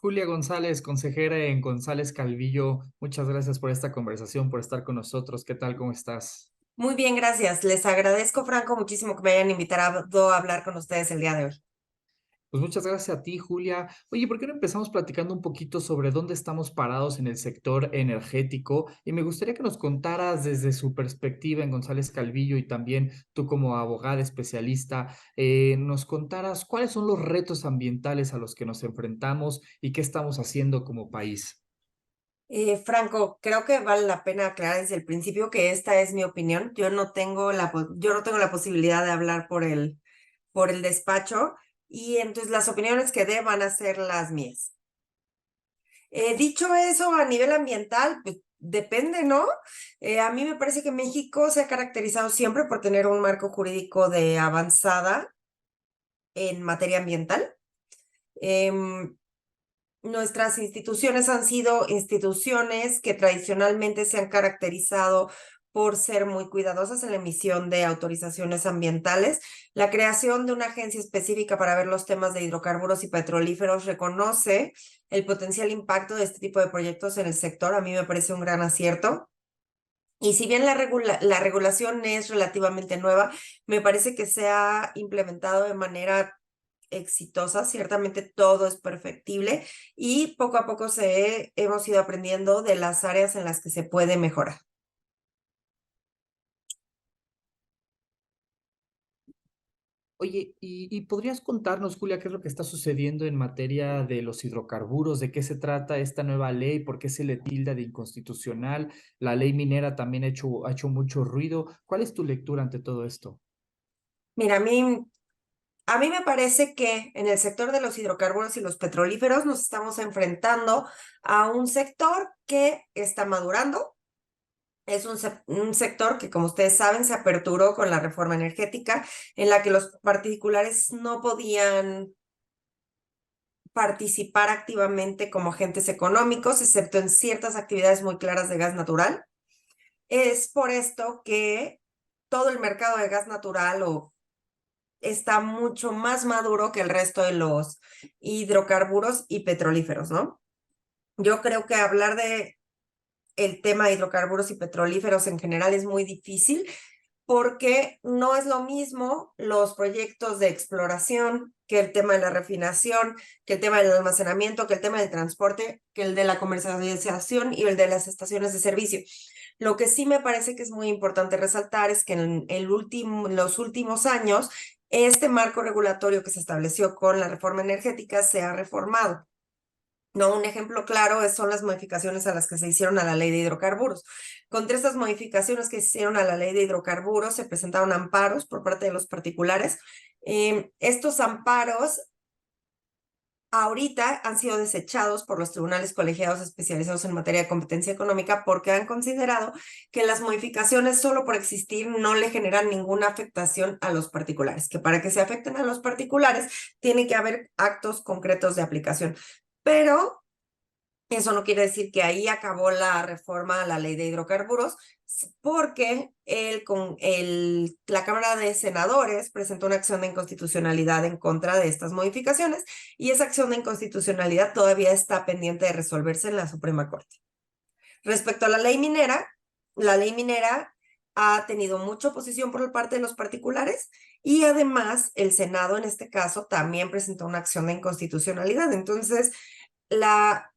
Julia González, consejera en González Calvillo, muchas gracias por esta conversación, por estar con nosotros. ¿Qué tal? ¿Cómo estás? Muy bien, gracias. Les agradezco, Franco, muchísimo que me hayan invitado a hablar con ustedes el día de hoy. Pues muchas gracias a ti, Julia. Oye, ¿por qué no empezamos platicando un poquito sobre dónde estamos parados en el sector energético? Y me gustaría que nos contaras desde su perspectiva en González Calvillo y también tú como abogada especialista, nos contaras cuáles son los retos ambientales a los que nos enfrentamos y qué estamos haciendo como país. Franco, creo que vale la pena aclarar desde el principio que esta es mi opinión. Yo no tengo la posibilidad de hablar por el despacho y entonces las opiniones que dé van a ser las mías. Dicho eso, a nivel ambiental, pues depende, ¿no? A mí me parece que México se ha caracterizado siempre por tener un marco jurídico de avanzada en materia ambiental. Em, Nuestras instituciones han sido instituciones que tradicionalmente se han caracterizado por ser muy cuidadosas en la emisión de autorizaciones ambientales. La creación de una agencia específica para ver los temas de hidrocarburos y petrolíferos reconoce el potencial impacto de este tipo de proyectos en el sector. A mí me parece un gran acierto. Y si bien la regulación es relativamente nueva, me parece que se ha implementado de manera exitosa. Ciertamente todo es perfectible y poco a poco hemos ido aprendiendo de las áreas en las que se puede mejorar. Oye, ¿y podrías contarnos, Julia, qué es lo que está sucediendo en materia de los hidrocarburos? ¿De qué se trata esta nueva ley? ¿Por qué se le tilda de inconstitucional? La ley minera también ha hecho mucho ruido. ¿Cuál es tu lectura ante todo esto? Mira, a mí me parece que en el sector de los hidrocarburos y los petrolíferos nos estamos enfrentando a un sector que está madurando. Es un sector que, como ustedes saben, se aperturó con la reforma energética, en la que los particulares no podían participar activamente como agentes económicos, excepto en ciertas actividades muy claras de gas natural. Es por esto que todo el mercado de gas natural está mucho más maduro que el resto de los hidrocarburos y petrolíferos, ¿no? Yo creo que hablar de el tema de hidrocarburos y petrolíferos en general es muy difícil porque no es lo mismo los proyectos de exploración que el tema de la refinación, que el tema del almacenamiento, que el tema del transporte, que el de la comercialización y el de las estaciones de servicio. Lo que sí me parece que es muy importante resaltar es que en los últimos años, este marco regulatorio que se estableció con la reforma energética se ha reformado. No, un ejemplo claro son las modificaciones a las que se hicieron a la ley de hidrocarburos. Contra estas modificaciones que se hicieron a la ley de hidrocarburos se presentaron amparos por parte de los particulares. Estos amparos ahorita han sido desechados por los tribunales colegiados especializados en materia de competencia económica porque han considerado que las modificaciones solo por existir no le generan ninguna afectación a los particulares, que para que se afecten a los particulares tiene que haber actos concretos de aplicación. Pero eso no quiere decir que ahí acabó la reforma a la ley de hidrocarburos, porque la Cámara de Senadores presentó una acción de inconstitucionalidad en contra de estas modificaciones y esa acción de inconstitucionalidad todavía está pendiente de resolverse en la Suprema Corte. Respecto a la ley minera ha tenido mucha oposición por parte de los particulares y además el Senado en este caso también presentó una acción de inconstitucionalidad. Entonces, la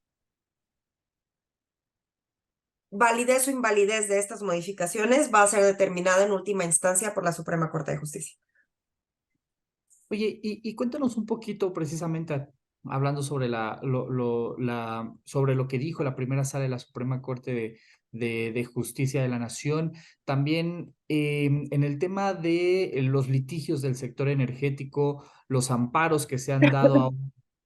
validez o invalidez de estas modificaciones va a ser determinada en última instancia por la Suprema Corte de Justicia. Oye, y cuéntanos un poquito precisamente hablando sobre sobre lo que dijo la primera sala de la Suprema Corte de Justicia de la Nación. También en el tema de los litigios del sector energético, los amparos que se han dado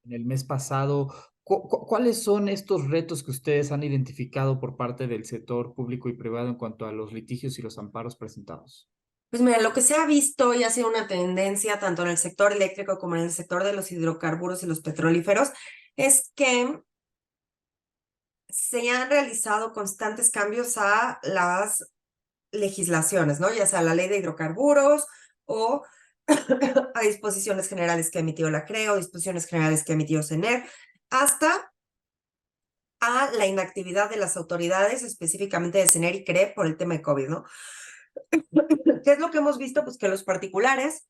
en el mes pasado. ¿Cuáles son estos retos que ustedes han identificado por parte del sector público y privado en cuanto a los litigios y los amparos presentados? Pues mira, lo que se ha visto y ha sido una tendencia tanto en el sector eléctrico como en el sector de los hidrocarburos y los petrolíferos es que se han realizado constantes cambios a las legislaciones, ¿no? Ya sea la ley de hidrocarburos o a disposiciones generales que ha emitido la CREO, disposiciones generales que ha emitido CENER, hasta a la inactividad de las autoridades, específicamente de CENER y CRE por el tema de COVID, ¿no? ¿Qué es lo que hemos visto? Pues que los particulares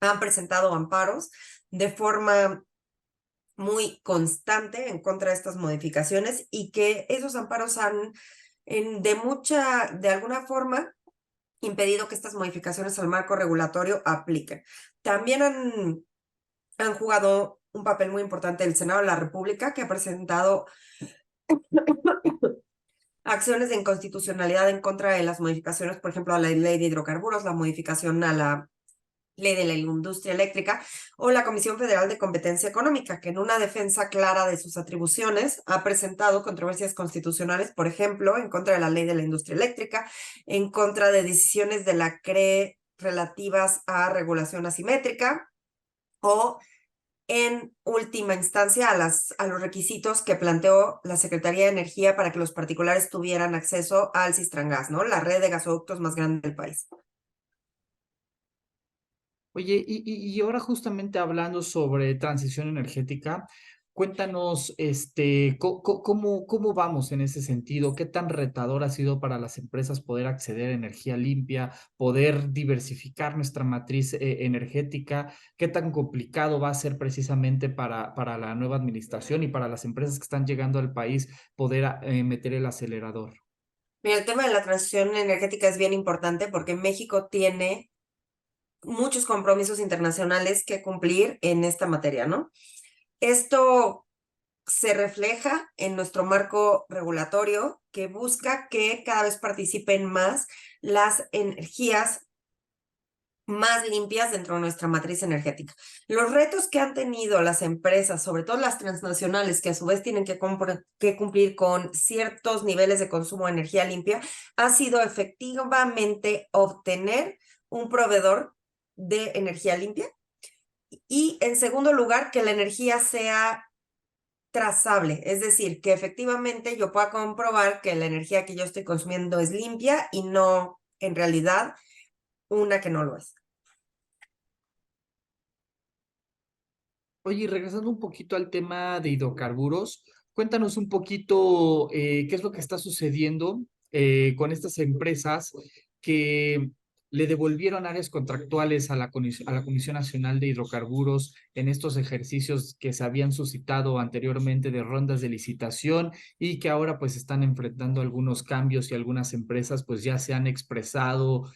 han presentado amparos de forma muy constante en contra de estas modificaciones y que esos amparos han de alguna forma impedido que estas modificaciones al marco regulatorio apliquen. También han jugado un papel muy importante el Senado de la República, que ha presentado acciones de inconstitucionalidad en contra de las modificaciones, por ejemplo, a la ley de hidrocarburos, la modificación a la ley de la industria eléctrica o la Comisión Federal de Competencia Económica, que en una defensa clara de sus atribuciones ha presentado controversias constitucionales, por ejemplo, en contra de la ley de la industria eléctrica, en contra de decisiones de la CRE relativas a regulación asimétrica o en última instancia a los requisitos que planteó la Secretaría de Energía para que los particulares tuvieran acceso al Cistrangas, ¿no? La red de gasoductos más grande del país. Oye, y ahora justamente hablando sobre transición energética, cuéntanos, ¿cómo vamos en ese sentido? ¿Qué tan retador ha sido para las empresas poder acceder a energía limpia, poder diversificar nuestra matriz energética? ¿Qué tan complicado va a ser precisamente para la nueva administración y para las empresas que están llegando al país poder meter el acelerador? Mira, el tema de la transición energética es bien importante porque México tiene muchos compromisos internacionales que cumplir en esta materia, ¿no? Esto se refleja en nuestro marco regulatorio que busca que cada vez participen más las energías más limpias dentro de nuestra matriz energética. Los retos que han tenido las empresas, sobre todo las transnacionales, que a su vez tienen que cumplir con ciertos niveles de consumo de energía limpia, ha sido efectivamente obtener un proveedor de energía limpia y, en segundo lugar, que la energía sea trazable, es decir, que efectivamente yo pueda comprobar que la energía que yo estoy consumiendo es limpia y no, en realidad, una que no lo es. Oye, y regresando un poquito al tema de hidrocarburos, cuéntanos un poquito qué es lo que está sucediendo con estas empresas que le devolvieron áreas contractuales a a la Comisión Nacional de Hidrocarburos en estos ejercicios que se habían suscitado anteriormente de rondas de licitación y que ahora pues están enfrentando algunos cambios y algunas empresas pues ya se han expresado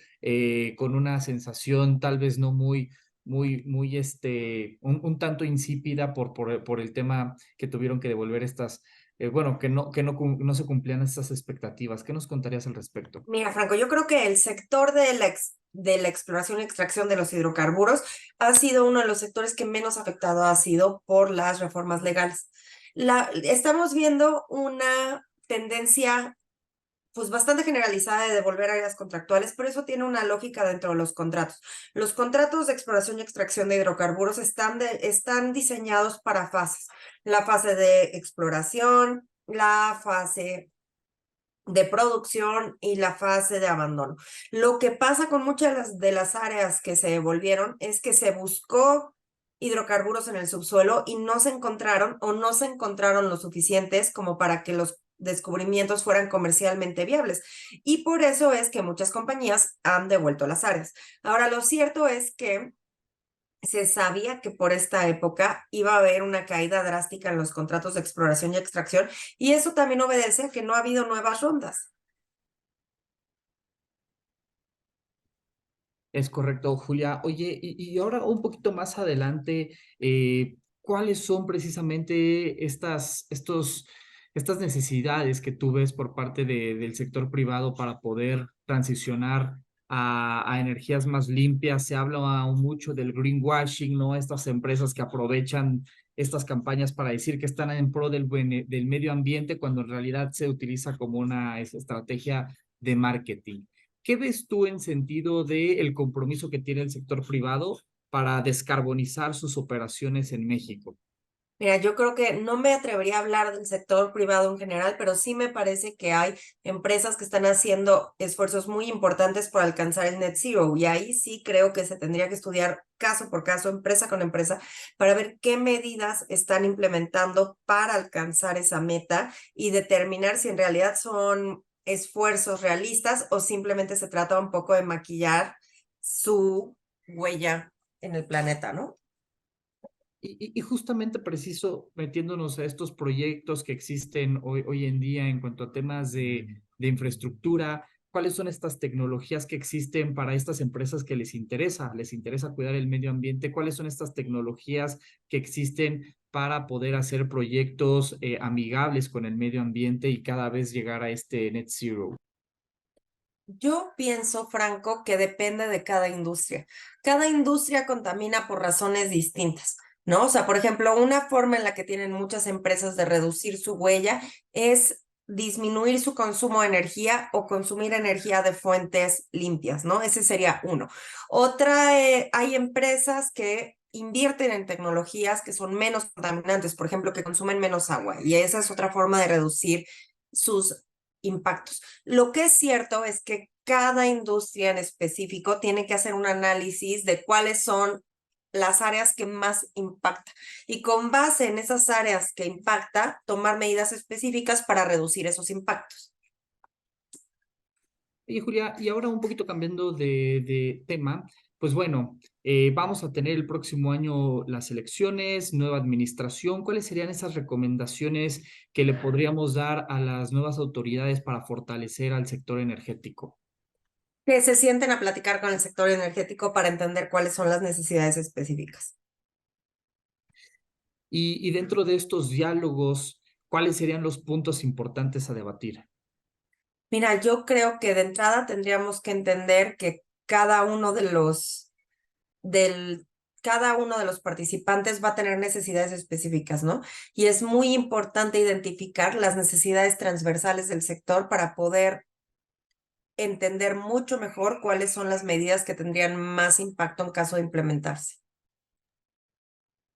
con una sensación tal vez no muy, un tanto insípida por el tema que tuvieron que devolver estas, bueno, que no se cumplían estas expectativas. ¿Qué nos contarías al respecto? Mira, Franco, yo creo que el sector de la exploración y extracción de los hidrocarburos ha sido uno de los sectores que menos afectado ha sido por las reformas legales. Estamos viendo una tendencia pues bastante generalizada de devolver áreas contractuales, pero eso tiene una lógica dentro de los contratos. Los contratos de exploración y extracción de hidrocarburos están diseñados para fases. La fase de exploración, la fase de producción y la fase de abandono. Lo que pasa con muchas de las áreas que se devolvieron es que se buscó hidrocarburos en el subsuelo y no se encontraron o no se encontraron lo suficientes como para que los descubrimientos fueran comercialmente viables. Y por eso es que muchas compañías han devuelto las áreas. Ahora, lo cierto es que se sabía que por esta época iba a haber una caída drástica en los contratos de exploración y extracción, y eso también obedece a que no ha habido nuevas rondas. Es correcto, Julia. Oye, y ahora un poquito más adelante, ¿cuáles son precisamente estas necesidades que tú ves por parte del sector privado para poder transicionar a energías más limpias? Se habla mucho del greenwashing, ¿no? Estas empresas que aprovechan estas campañas para decir que están en pro del medio ambiente cuando en realidad se utiliza como una estrategia de marketing. ¿Qué ves tú en sentido del compromiso que tiene el sector privado para descarbonizar sus operaciones en México? Mira, yo creo que no me atrevería a hablar del sector privado en general, pero sí me parece que hay empresas que están haciendo esfuerzos muy importantes por alcanzar el net zero. Y ahí sí creo que se tendría que estudiar caso por caso, empresa con empresa, para ver qué medidas están implementando para alcanzar esa meta y determinar si en realidad son esfuerzos realistas o simplemente se trata un poco de maquillar su huella en el planeta, ¿no? Y justamente preciso, metiéndonos a estos proyectos que existen hoy en día en cuanto a temas de infraestructura, ¿cuáles son estas tecnologías que existen para estas empresas que les interesa cuidar el medio ambiente? ¿Cuáles son estas tecnologías que existen para poder hacer proyectos amigables con el medio ambiente y cada vez llegar a este net zero? Yo pienso, Franco, que depende de cada industria. Cada industria contamina por razones distintas, ¿no? O sea, por ejemplo, una forma en la que tienen muchas empresas de reducir su huella es disminuir su consumo de energía o consumir energía de fuentes limpias, ¿no? Ese sería uno. Otra, hay empresas que invierten en tecnologías que son menos contaminantes, por ejemplo, que consumen menos agua, y esa es otra forma de reducir sus impactos. Lo que es cierto es que cada industria en específico tiene que hacer un análisis de cuáles son las áreas que más impacta y con base en esas áreas que impacta, tomar medidas específicas para reducir esos impactos. Oye, Julia, y ahora un poquito cambiando de tema, pues bueno, vamos a tener el próximo año las elecciones, nueva administración. ¿Cuáles serían esas recomendaciones que le podríamos dar a las nuevas autoridades para fortalecer al sector energético? Que se sienten a platicar con el sector energético para entender cuáles son las necesidades específicas. Y dentro de estos diálogos, ¿cuáles serían los puntos importantes a debatir? Mira, yo creo que de entrada tendríamos que entender que del, cada uno de los participantes va a tener necesidades específicas, ¿no? Y es muy importante identificar las necesidades transversales del sector para poder entender mucho mejor cuáles son las medidas que tendrían más impacto en caso de implementarse.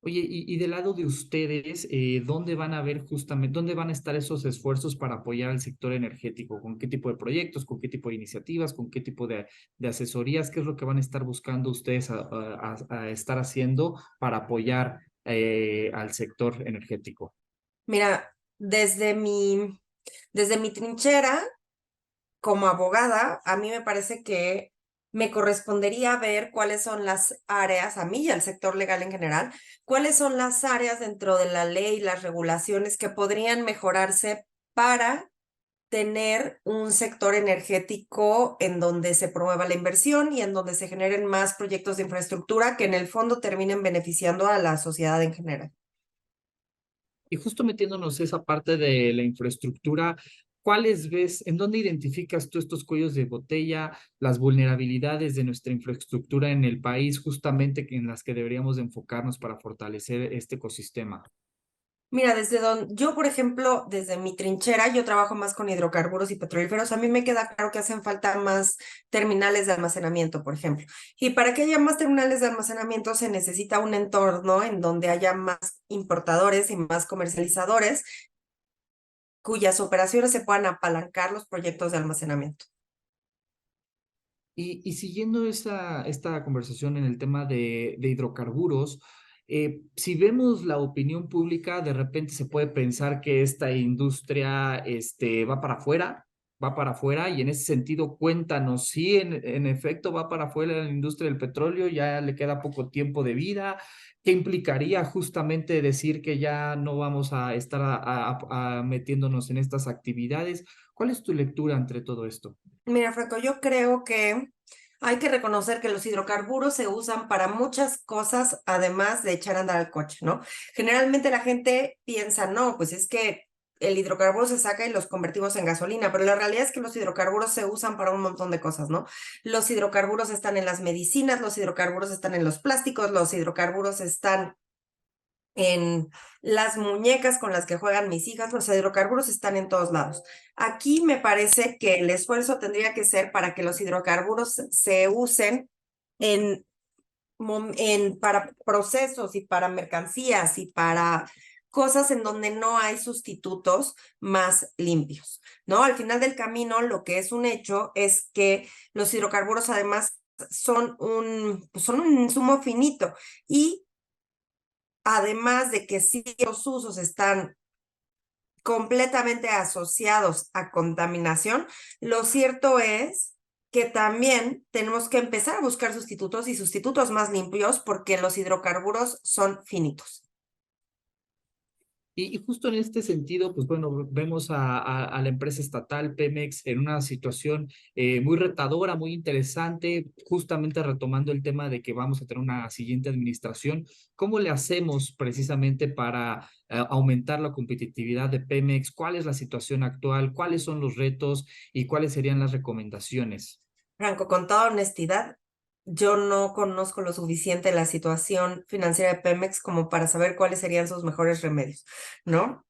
Oye, y del lado de ustedes, ¿dónde van a ver justamente, dónde van a estar esos esfuerzos para apoyar al sector energético? ¿Con qué tipo de proyectos, con qué tipo de iniciativas, con qué tipo de asesorías? ¿Qué es lo que van a estar buscando ustedes a estar haciendo para apoyar al sector energético? Mira, desde mi trinchera, como abogada, a mí me parece que me correspondería ver cuáles son las áreas, a mí y al sector legal en general, cuáles son las áreas dentro de la ley, las regulaciones que podrían mejorarse para tener un sector energético en donde se promueva la inversión y en donde se generen más proyectos de infraestructura que en el fondo terminen beneficiando a la sociedad en general. Y justo metiéndonos esa parte de la infraestructura, ¿cuáles ves, en dónde identificas tú estos cuellos de botella, las vulnerabilidades de nuestra infraestructura en el país, justamente en las que deberíamos de enfocarnos para fortalecer este ecosistema? Mira, desde donde yo, por ejemplo, desde mi trinchera, yo trabajo más con hidrocarburos y petrolíferos. A mí me queda claro que hacen falta más terminales de almacenamiento, por ejemplo. Y para que haya más terminales de almacenamiento se necesita un entorno en donde haya más importadores y más comercializadores cuyas operaciones se puedan apalancar los proyectos de almacenamiento. Y siguiendo esta conversación en el tema de hidrocarburos, si vemos la opinión pública, de repente se puede pensar que esta industria va para afuera, y en ese sentido, cuéntanos, si en efecto va para afuera la industria del petróleo, ya le queda poco tiempo de vida. ¿Qué implicaría justamente decir que ya no vamos a estar metiéndonos en estas actividades? ¿Cuál es tu lectura entre todo esto? Mira, Franco, yo creo que hay que reconocer que los hidrocarburos se usan para muchas cosas, además de echar a andar el coche, ¿no? Generalmente la gente piensa, no, pues es que el hidrocarburo se saca y los convertimos en gasolina, pero la realidad es que los hidrocarburos se usan para un montón de cosas, ¿no? Los hidrocarburos están en las medicinas, los hidrocarburos están en los plásticos, los hidrocarburos están en las muñecas con las que juegan mis hijas, los hidrocarburos están en todos lados. Aquí me parece que el esfuerzo tendría que ser para que los hidrocarburos se usen en, para procesos y para mercancías y para cosas en donde no hay sustitutos más limpios, ¿no? Al final del camino, lo que es un hecho es que los hidrocarburos además son un insumo finito y además de que ciertos usos están completamente asociados a contaminación, lo cierto es que también tenemos que empezar a buscar sustitutos y sustitutos más limpios porque los hidrocarburos son finitos. Y justo en este sentido, pues bueno, vemos a la empresa estatal Pemex en una situación muy retadora, muy interesante, justamente retomando el tema de que vamos a tener una siguiente administración. ¿Cómo le hacemos precisamente para aumentar la competitividad de Pemex? ¿Cuál es la situación actual? ¿Cuáles son los retos y cuáles serían las recomendaciones? Franco, con toda honestidad, yo no conozco lo suficiente la situación financiera de Pemex como para saber cuáles serían sus mejores remedios, ¿no?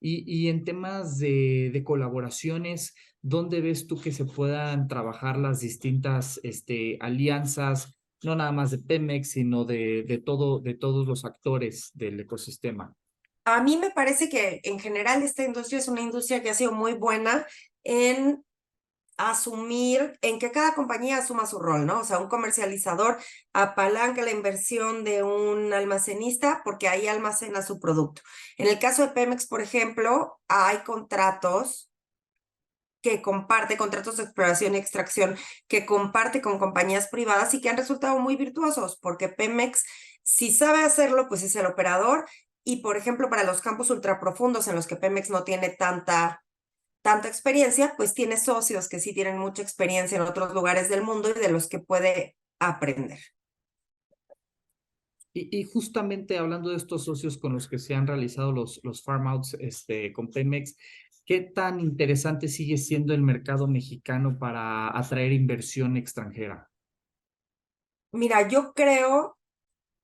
Y en temas de colaboraciones, ¿dónde ves tú que se puedan trabajar las distintas alianzas, no nada más de Pemex, sino de todos los actores del ecosistema? A mí me parece que en general esta industria es una industria que ha sido muy buena en asumir, en que cada compañía asuma su rol, ¿no? O sea, un comercializador apalanca la inversión de un almacenista porque ahí almacena su producto. En el caso de Pemex, por ejemplo, hay contratos que comparte, contratos de exploración y extracción que comparte con compañías privadas y que han resultado muy virtuosos, porque Pemex, si sabe hacerlo, pues es el operador. Y, por ejemplo, para los campos ultraprofundos en los que Pemex no tiene tanta experiencia, pues tiene socios que sí tienen mucha experiencia en otros lugares del mundo y de los que puede aprender. Y justamente hablando de estos socios con los que se han realizado los farm outs con Pemex, ¿qué tan interesante sigue siendo el mercado mexicano para atraer inversión extranjera? Mira, yo creo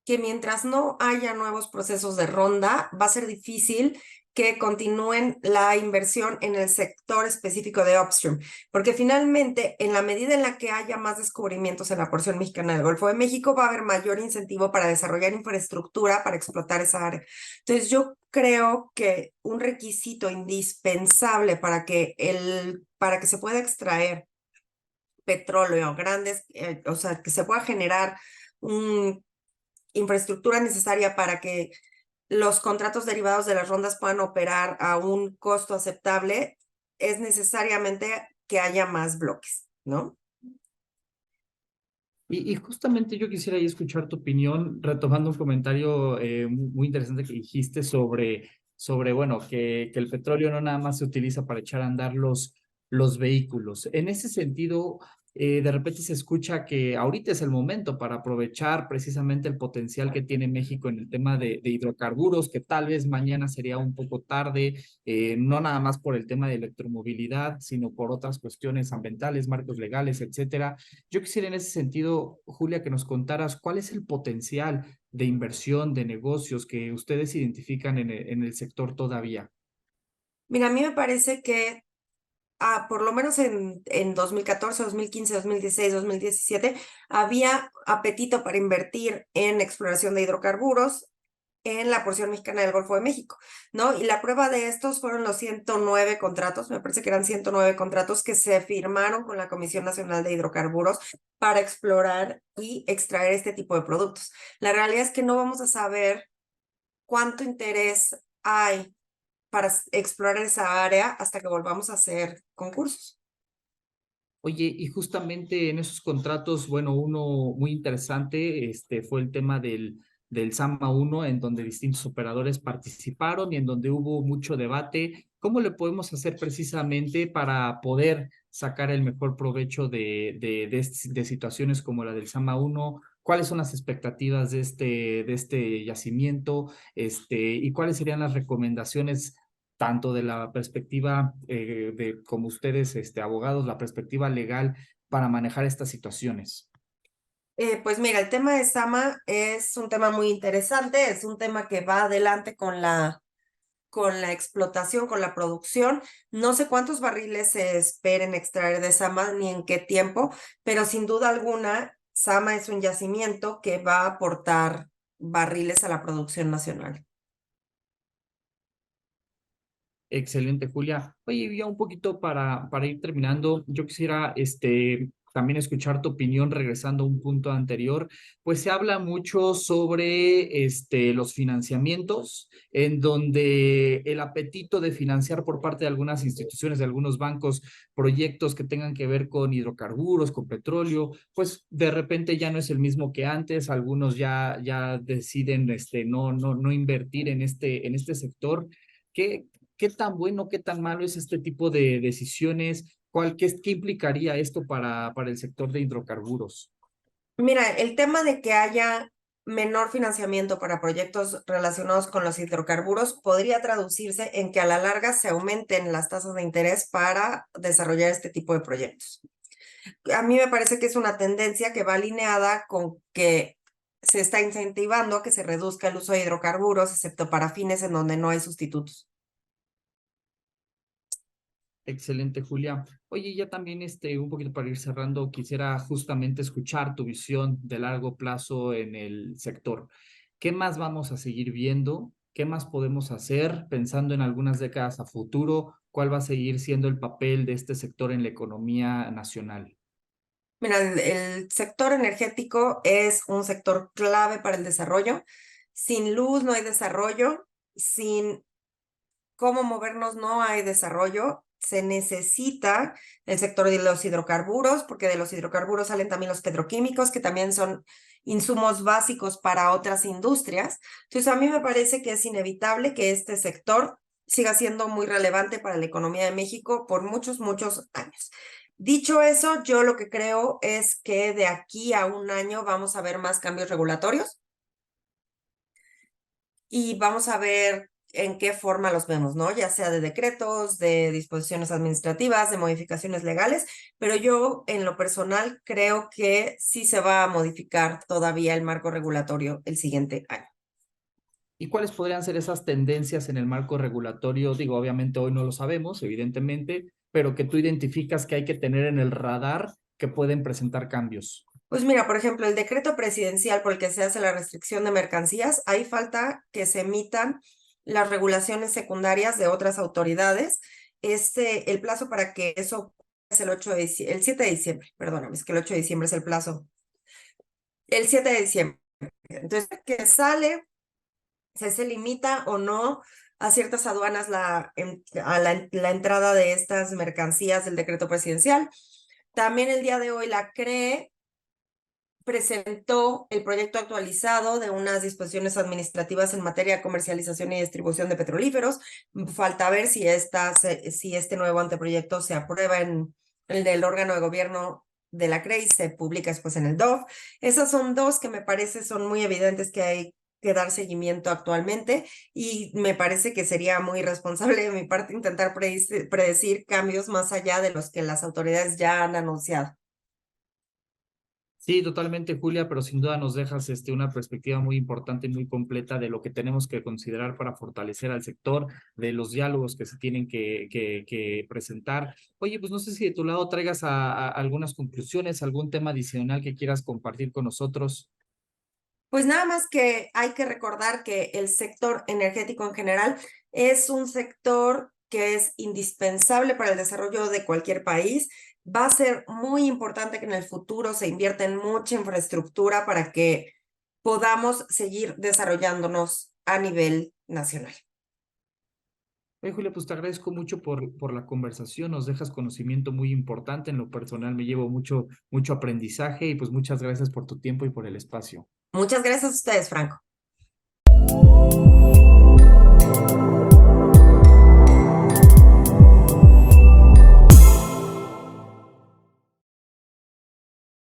que mientras no haya nuevos procesos de ronda, va a ser difícil que continúen la inversión en el sector específico de upstream, porque finalmente, en la medida en la que haya más descubrimientos en la porción mexicana del Golfo de México, va a haber mayor incentivo para desarrollar infraestructura para explotar esa área. Entonces, yo creo que un requisito indispensable para que se pueda extraer petróleo grandes, o sea, que se pueda generar un infraestructura necesaria para que los contratos derivados de las rondas puedan operar a un costo aceptable, es necesariamente que haya más bloques, ¿no? Y justamente yo quisiera ahí escuchar tu opinión, retomando un comentario muy interesante que dijiste bueno, que el petróleo no nada más se utiliza para echar a andar los vehículos. En ese sentido, de repente se escucha que ahorita es el momento para aprovechar precisamente el potencial que tiene México en el tema de hidrocarburos, que tal vez mañana sería un poco tarde, no nada más por el tema de electromovilidad, sino por otras cuestiones ambientales, marcos legales, etcétera. Yo quisiera en ese sentido, Julia, que nos contaras cuál es el potencial de inversión, de negocios que ustedes identifican en el sector todavía. Mira, a mí me parece que por lo menos en 2014, 2015, 2016, 2017, había apetito para invertir en exploración de hidrocarburos en la porción mexicana del Golfo de México, ¿no? Y la prueba de estos fueron los 109 contratos, me parece que eran 109 contratos que se firmaron con la Comisión Nacional de Hidrocarburos para explorar y extraer este tipo de productos. La realidad es que no vamos a saber cuánto interés hay para explorar esa área hasta que volvamos a hacer concursos. Oye, y justamente en esos contratos, bueno, uno muy interesante, fue el tema del SAMA 1, en donde distintos operadores participaron y en donde hubo mucho debate. ¿Cómo le podemos hacer precisamente para poder sacar el mejor provecho de situaciones como la del SAMA 1? ¿Cuáles son las expectativas de este yacimiento? ¿Y cuáles serían las recomendaciones tanto de la perspectiva de como ustedes, abogados, la perspectiva legal para manejar estas situaciones? Pues mira, el tema de Sama es un tema muy interesante, es un tema que va adelante con la explotación, con la producción. No sé cuántos barriles se esperen extraer de Sama ni en qué tiempo, pero sin duda alguna, Sama es un yacimiento que va a aportar barriles a la producción nacional. Excelente, Julia. Oye, ya un poquito para ir terminando, yo quisiera también escuchar tu opinión regresando a un punto anterior. Pues se habla mucho sobre los financiamientos, en donde el apetito de financiar por parte de algunas instituciones, de algunos bancos, proyectos que tengan que ver con hidrocarburos, con petróleo, pues de repente ya no es el mismo que antes. Algunos ya deciden no invertir en este sector. ¿Qué, ¿Qué tan bueno, qué tan malo es este tipo de decisiones? ¿Qué implicaría esto para el sector de hidrocarburos? Mira, el tema de que haya menor financiamiento para proyectos relacionados con los hidrocarburos podría traducirse en que a la larga se aumenten las tasas de interés para desarrollar este tipo de proyectos. A mí me parece que es una tendencia que va alineada con que se está incentivando a que se reduzca el uso de hidrocarburos, excepto para fines en donde no hay sustitutos. Excelente, Julia. Oye, ya también un poquito para ir cerrando, quisiera justamente escuchar tu visión de largo plazo en el sector. ¿Qué más vamos a seguir viendo? ¿Qué más podemos hacer pensando en algunas décadas a futuro? ¿Cuál va a seguir siendo el papel de este sector en la economía nacional? Mira, el sector energético es un sector clave para el desarrollo. Sin luz no hay desarrollo, sin cómo movernos no hay desarrollo. Se necesita el sector de los hidrocarburos, porque de los hidrocarburos salen también los petroquímicos, que también son insumos básicos para otras industrias. Entonces, a mí me parece que es inevitable que este sector siga siendo muy relevante para la economía de México por muchos, muchos años. Dicho eso, yo lo que creo es que de aquí a un año vamos a ver más cambios regulatorios y vamos a ver en qué forma los vemos, ¿no? Ya sea de decretos, de disposiciones administrativas, de modificaciones legales, pero yo en lo personal creo que sí se va a modificar todavía el marco regulatorio el siguiente año. ¿Y cuáles podrían ser esas tendencias en el marco regulatorio? Digo, obviamente hoy no lo sabemos, evidentemente, pero que tú identificas que hay que tener en el radar que pueden presentar cambios. Pues mira, por ejemplo, el decreto presidencial por el que se hace la restricción de mercancías, ahí falta que se emitan las regulaciones secundarias de otras autoridades. El plazo para que eso es el 7 de diciembre, perdóname, es que el 8 de diciembre es el plazo. El 7 de diciembre. Entonces, que sale, se limita o no a ciertas aduanas la entrada de estas mercancías del decreto presidencial. También el día de hoy la CRE presentó el proyecto actualizado de unas disposiciones administrativas en materia de comercialización y distribución de petrolíferos. Falta ver si este nuevo anteproyecto se aprueba en el órgano de gobierno de la CRE y se publica después en el DOF. Esas son dos que me parece son muy evidentes que hay que dar seguimiento actualmente y me parece que sería muy irresponsable de mi parte intentar predecir cambios más allá de los que las autoridades ya han anunciado. Sí, totalmente, Julia, pero sin duda nos dejas una perspectiva muy importante y muy completa de lo que tenemos que considerar para fortalecer al sector, de los diálogos que se tienen que presentar. Oye, pues no sé si de tu lado traigas a algunas conclusiones, algún tema adicional que quieras compartir con nosotros. Pues nada más que hay que recordar que el sector energético en general es un sector que es indispensable para el desarrollo de cualquier país. Va a ser muy importante que en el futuro se invierta en mucha infraestructura para que podamos seguir desarrollándonos a nivel nacional. Oye, Julia, pues te agradezco mucho por la conversación, nos dejas conocimiento muy importante, en lo personal me llevo mucho aprendizaje y pues muchas gracias por tu tiempo y por el espacio. Muchas gracias a ustedes, Franco.